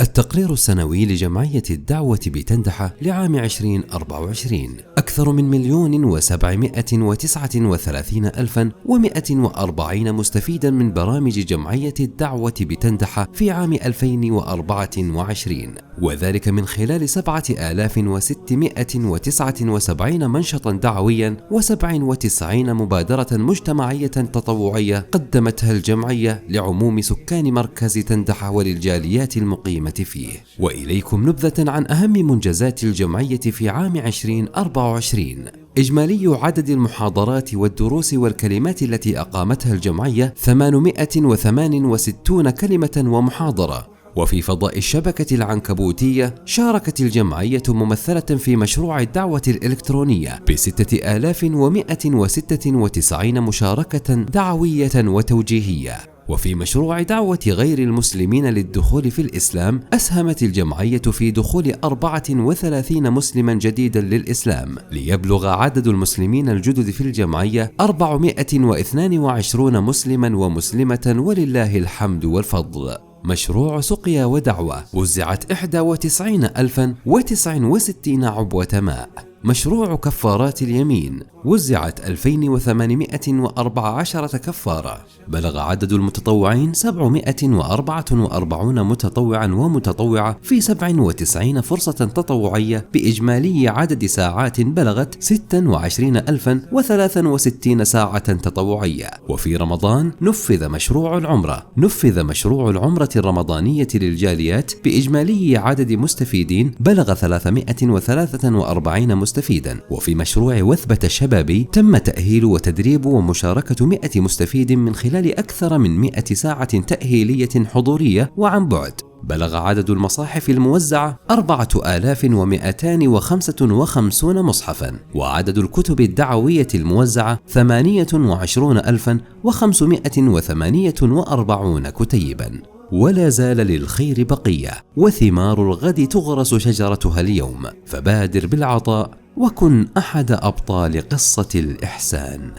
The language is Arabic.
التقرير السنوي لجمعية الدعوة بتندحة لعام 2024: أكثر من 1,739,140 مستفيدا من برامج جمعية الدعوة بتندحة في عام 2024، وذلك من خلال 7,679 منشطا دعويا و97 مبادرة مجتمعية تطوعية قدمتها الجمعية لعموم سكان مركز تندحة وللجاليات المقيمة فيه. وإليكم نبذة عن أهم منجزات الجمعية في عام 2024. إجمالي عدد المحاضرات والدروس والكلمات التي أقامتها الجمعية 868 كلمة ومحاضرة. وفي فضاء الشبكة العنكبوتية شاركت الجمعية ممثلة في مشروع الدعوة الإلكترونية ب6,196 مشاركة دعوية وتوجيهية. وفي مشروع دعوة غير المسلمين للدخول في الإسلام أسهمت الجمعية في دخول 34 مسلما جديدا للإسلام، ليبلغ عدد المسلمين الجدد في الجمعية 422 مسلما ومسلمة، ولله الحمد والفضل. مشروع سقيا ودعوة وزعت 91,069 عبوة ماء. مشروع كفارات اليمين وزعت 2,814 كفارة. بلغ عدد المتطوعين 744 متطوعا ومتطوعة في 97 فرصة تطوعية بإجمالي عدد ساعات بلغت 26,063 ساعة تطوعية. وفي رمضان نفذ مشروع العمرة الرمضانية للجاليات بإجمالي عدد مستفيدين بلغ 343 مستفيدا. وفي مشروع وثبة الشبابي تم تأهيل وتدريب ومشاركة 100 مستفيد من خلال أكثر من 100 ساعة تأهيلية حضورية وعن بعد. بلغ عدد المصاحف الموزعة 4,255 مصحفا، وعدد الكتب الدعوية الموزعة 28,548 كتيبا. ولا زال للخير بقية، وثمار الغد تغرس شجرتها اليوم، فبادر بالعطاء وكن أحد أبطال قصة الإحسان.